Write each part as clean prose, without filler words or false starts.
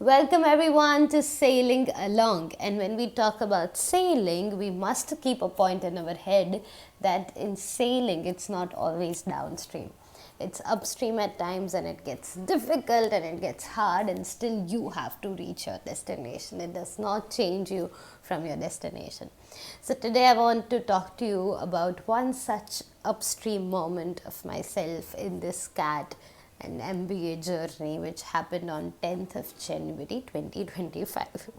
Welcome everyone to Sailing Along. And when we talk about sailing, we must keep a point in our head that in sailing, it's not always downstream. It's upstream at times and it gets difficult and it gets hard, and still you have to reach your destination. It does not change you from your destination. So today I want to talk to you about one such upstream moment of myself in this XAT an MBA journey which happened on 10th of January 2025.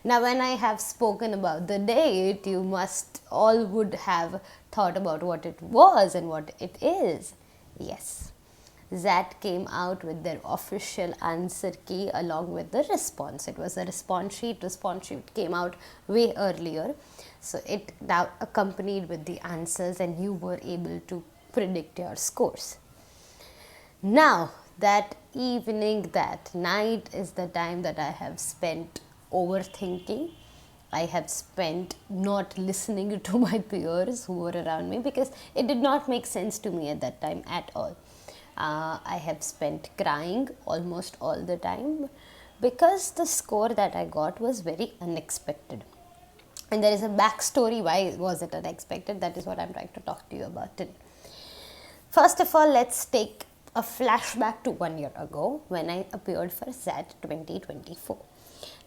Now when I have spoken about the date, you must all would have thought about what it was and what it is. Yes, XAT came out with their official answer key along with the response. It was a response sheet. Response sheet came out way earlier. So it now accompanied with the answers and you were able to predict your scores. Now, that evening, that night is the time that I have spent overthinking. I have spent not listening to my peers who were around me because it did not make sense to me at that time at all. I have spent crying almost all the time because the score that I got was very unexpected. And there is a backstory why was it unexpected. That is what I'm trying to talk to you about today. First of all, let's take a flashback to 1 year ago when I appeared for XAT 2024.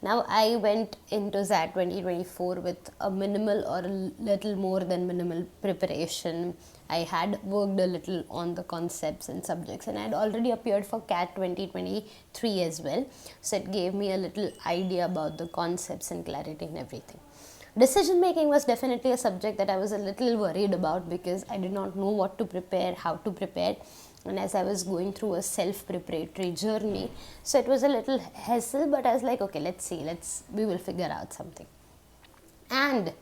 Now I went into XAT 2024 with a minimal or a little more than minimal preparation. I had worked a little on the concepts and subjects, and I had already appeared for CAT 2023 as well. So it gave me a little idea about the concepts and clarity and everything. Decision making was definitely a subject that I was a little worried about because I did not know what to prepare, how to prepare, and as I was going through a self-preparatory journey, so it was a little hassle, but I was like, okay, let's see, we will figure out something. And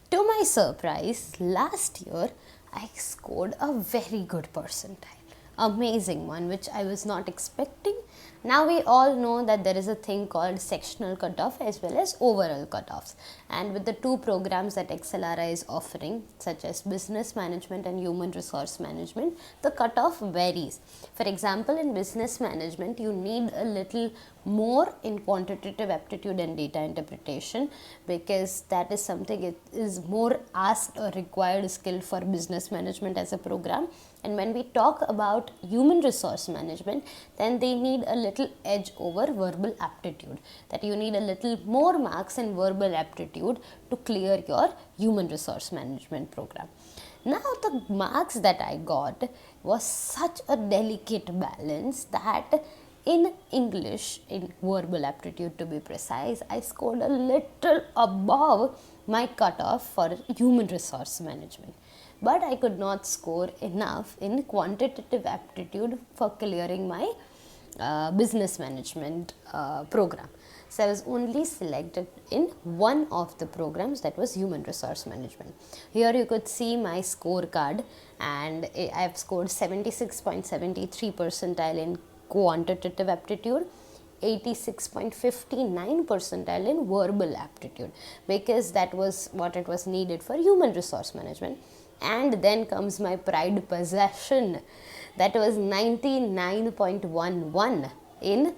to my surprise, last year I scored a very good percentile, amazing one, which I was not expecting. Now we all know that there is a thing called sectional cutoff as well as overall cutoffs, and with the two programs that XLRI is offering, such as business management and human resource management, the cutoff varies. For example, in business management, you need a little more in quantitative aptitude and data interpretation because that is something it is more asked or required skill for business management as a program. And when we talk about human resource management, then they need a little edge over verbal aptitude, that you need a little more marks in verbal aptitude to clear your human resource management program. Now the marks that I got was such a delicate balance that in English, in verbal aptitude to be precise, I scored a little above my cutoff for human resource management. But I could not score enough in quantitative aptitude for clearing my business management program. So I was only selected in one of the programs, that was human resource management. Here you could see my scorecard, and I have scored 76.73 percentile in quantitative aptitude, 86.59 percentile in verbal aptitude, because that was what it was needed for human resource management. And then comes my pride possession, that was 99.11 in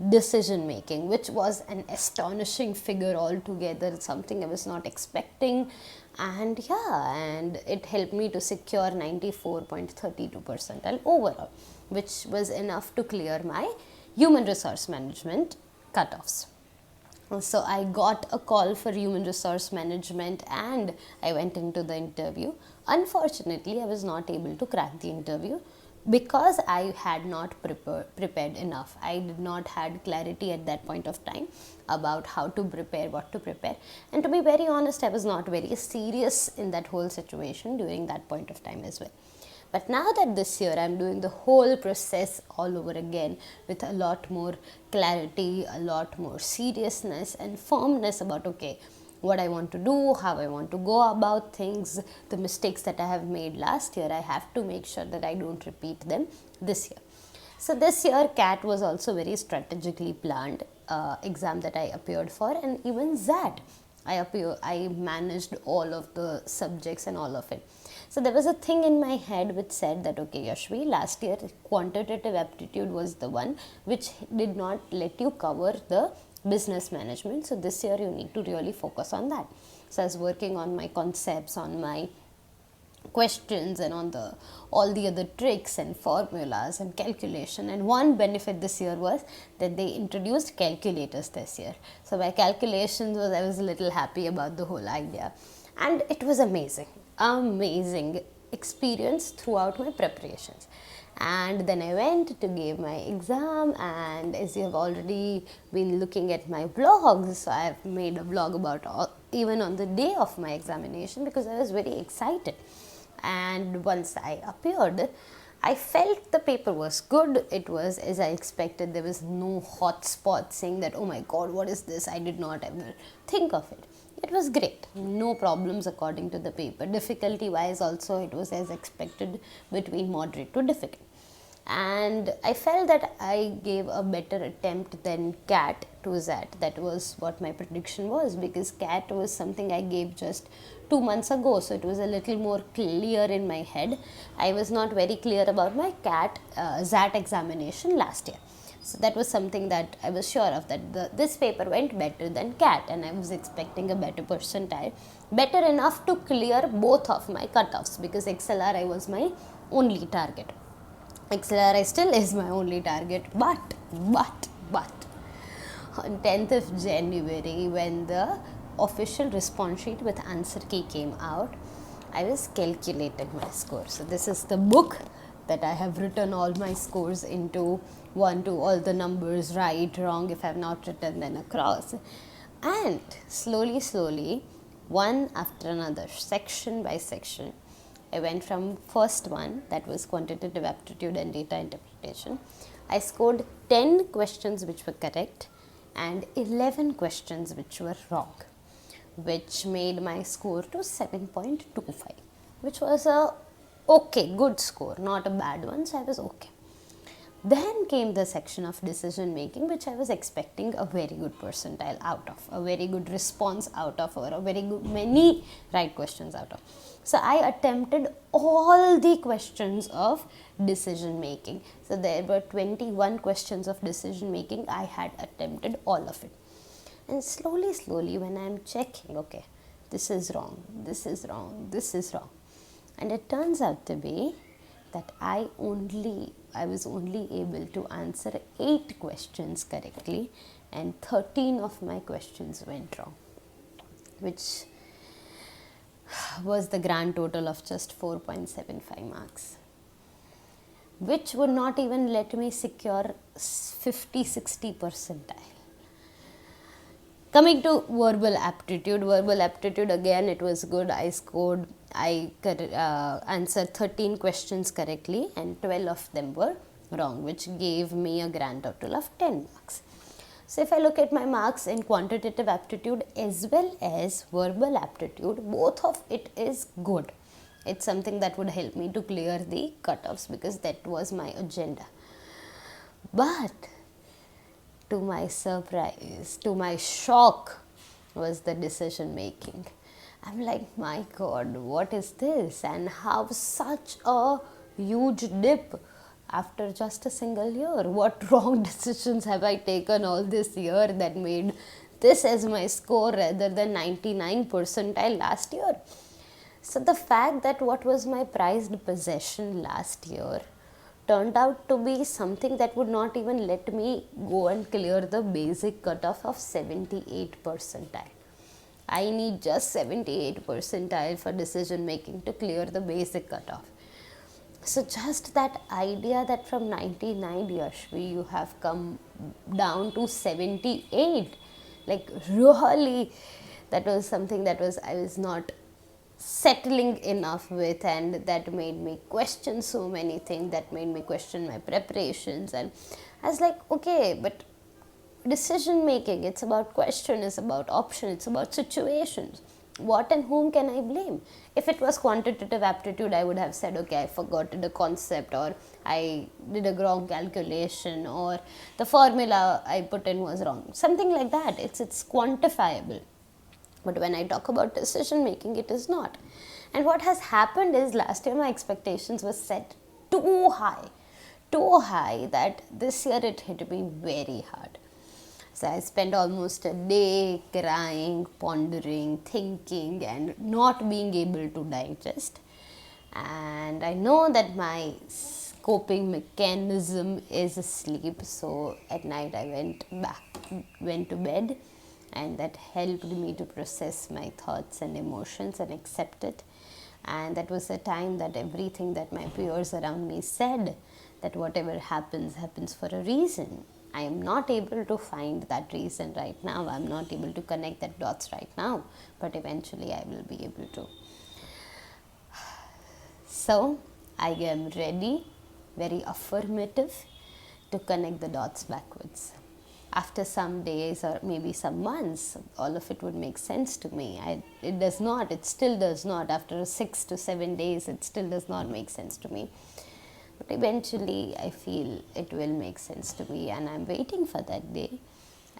decision making, which was an astonishing figure altogether, something I was not expecting. And it helped me to secure 94.32 percentile overall, which was enough to clear my human resource management cutoffs. So I got a call for human resource management and I went into the interview. Unfortunately, I was not able to crack the interview because I had not prepared enough. I did not had clarity at that point of time about how to prepare, what to prepare. And to be very honest, I was not very serious in that whole situation during that point of time as well. But now that this year I'm doing the whole process all over again with a lot more clarity, a lot more seriousness and firmness about, okay, what I want to do, how I want to go about things, the mistakes that I have made last year, I have to make sure that I don't repeat them this year. So this year CAT was also very strategically planned exam that I appeared for, and even XAT I managed all of the subjects and all of it. So there was a thing in my head which said that, okay, Yashvi, last year quantitative aptitude was the one which did not let you cover the business management. So this year you need to really focus on that. So I was working on my concepts, on my questions, and on the all the other tricks and formulas and calculation. And one benefit this year was that they introduced calculators this year. So by calculations was, I was a little happy about the whole idea, and it was amazing experience throughout my preparations. And then I went to give my exam, and as you have already been looking at my vlogs, so I have made a vlog about even on the day of my examination, because I was very excited. And once I appeared, I felt the paper was good. It was as I expected. There was no hot spot saying that, oh my god, what is this? I did not ever think of it. It was great. No problems according to the paper. Difficulty wise also, it was as expected, between moderate to difficult. And I felt that I gave a better attempt than CAT to XAT. That was what my prediction was, because CAT was something I gave just 2 months ago, so it was a little more clear in my head. I was not very clear about my XAT examination last year. So that was something that I was sure of, that this paper went better than CAT, and I was expecting a better percentile, better enough to clear both of my cutoffs, because XLRI was my only target. XLRI still is my only target, but on 10th of January, when the official response sheet with answer key came out, I was calculating my score. So this is the book that I have written all my scores into, 1 to all the numbers, right, wrong, if I have not written then across. And slowly, one after another, section by section, I went from first one, that was quantitative aptitude and data interpretation. I scored 10 questions which were correct and 11 questions which were wrong, which made my score to 7.25, which was a good score, not a bad one, so I was okay. Then came the section of decision making, which I was expecting a very good percentile out of, a very good response out of, or a very good many right questions out of. So I attempted all the questions of decision making. So there were 21 questions of decision making. I had attempted all of it. And slowly when I am checking, okay, this is wrong, this is wrong, this is wrong. And it turns out to be that I was only able to answer 8 questions correctly, and 13 of my questions went wrong, which was the grand total of just 4.75 marks, which would not even let me secure 50-60 percentile. Coming to verbal aptitude again, it was good. I answered 13 questions correctly and 12 of them were wrong, which gave me a grand total of 10 marks. So if I look at my marks in quantitative aptitude as well as verbal aptitude, both of it is good. It's something that would help me to clear the cutoffs, because that was my agenda. But to my surprise, to my shock, was the decision making. I'm like, my god, what is this? And how such a huge dip after just a single year? What wrong decisions have I taken all this year that made this as my score rather than 99 percentile last year? So the fact that what was my prized possession last year turned out to be something that would not even let me go and clear the basic cutoff of 78 percentile. I need just 78 percentile for decision making to clear the basic cutoff. So just that idea that from 99, Yashvi, you have come down to 78, like really, that was something that I was not settling enough with, and that made me question so many things, that made me question my preparations. And I was like, okay, but decision making, it's about question, it's about option, it's about situations. What and whom can I blame? If it was quantitative aptitude, I would have said, okay, I forgot the concept, or I did a wrong calculation, or the formula I put in was wrong, something like that. It's quantifiable. But when I talk about decision making, it is not. And what has happened is last year my expectations were set too high that this year it hit me very hard. So I spent almost a day crying, pondering, thinking, and not being able to digest. And I know that my coping mechanism is sleep, so at night I went to bed, and that helped me to process my thoughts and emotions and accept it. And that was the time that everything that my peers around me said, that whatever happens, happens for a reason. I am not able to find that reason right now. I'm not able to connect that dots right now, but eventually I will be able to. So I am ready, very affirmative, to connect the dots backwards. After some days or maybe some months, all of it would make sense to me. It still does not. After 6 to 7 days, it still does not make sense to me. But eventually, I feel it will make sense to me, and I'm waiting for that day.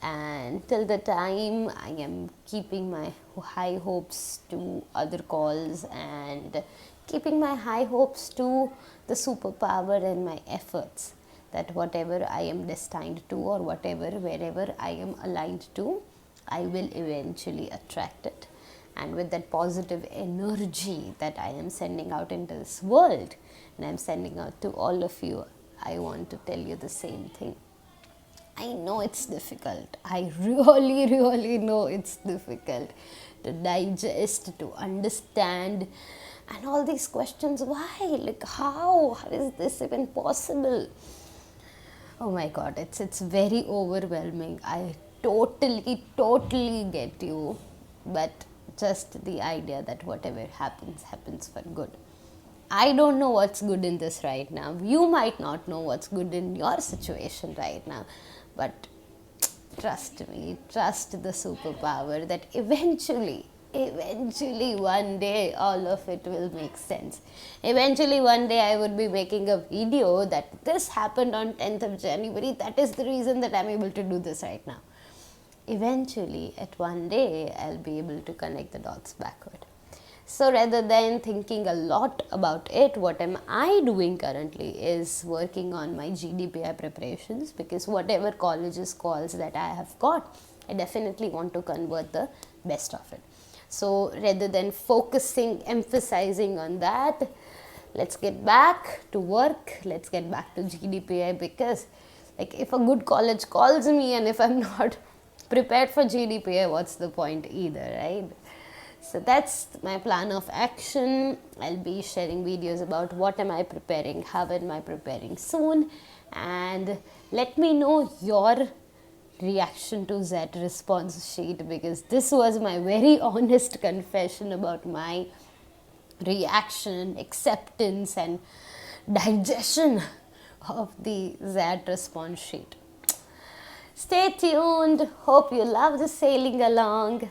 And till the time, I am keeping my high hopes to other calls and keeping my high hopes to the superpower and my efforts, that whatever I am destined to or wherever I am aligned to, I will eventually attract it. And with that positive energy that I am sending out into this world, and I am sending out to all of you, I want to tell you the same thing. I know it's difficult. I really know it's difficult to digest, to understand, and all these questions. Why? Like, how is this even possible? Oh my God, it's very overwhelming. I totally get you, but just the idea that whatever happens, happens for good. I don't know what's good in this right now. You might not know what's good in your situation right now, but trust me, trust the superpower that eventually one day all of it will make sense. Eventually one day I would be making a video that this happened on 10th of January. That is the reason that I'm able to do this right now. Eventually at one day I'll be able to connect the dots backward. So rather than thinking a lot about it, what am I doing currently is working on my GDPI preparations, because whatever colleges calls that I have got, I definitely want to convert the best of it. So rather than emphasizing on that, let's get back to work, let's get back to GDPI, because like if a good college calls me and if I'm not prepared for GDPI, what's the point either, right? So that's my plan of action. I'll be sharing videos about what am I preparing, how am I preparing soon, and let me know your reaction to that response sheet, because this was my very honest confession about my reaction, acceptance and digestion of the XAT response sheet. Stay tuned. Hope you love the sailing along.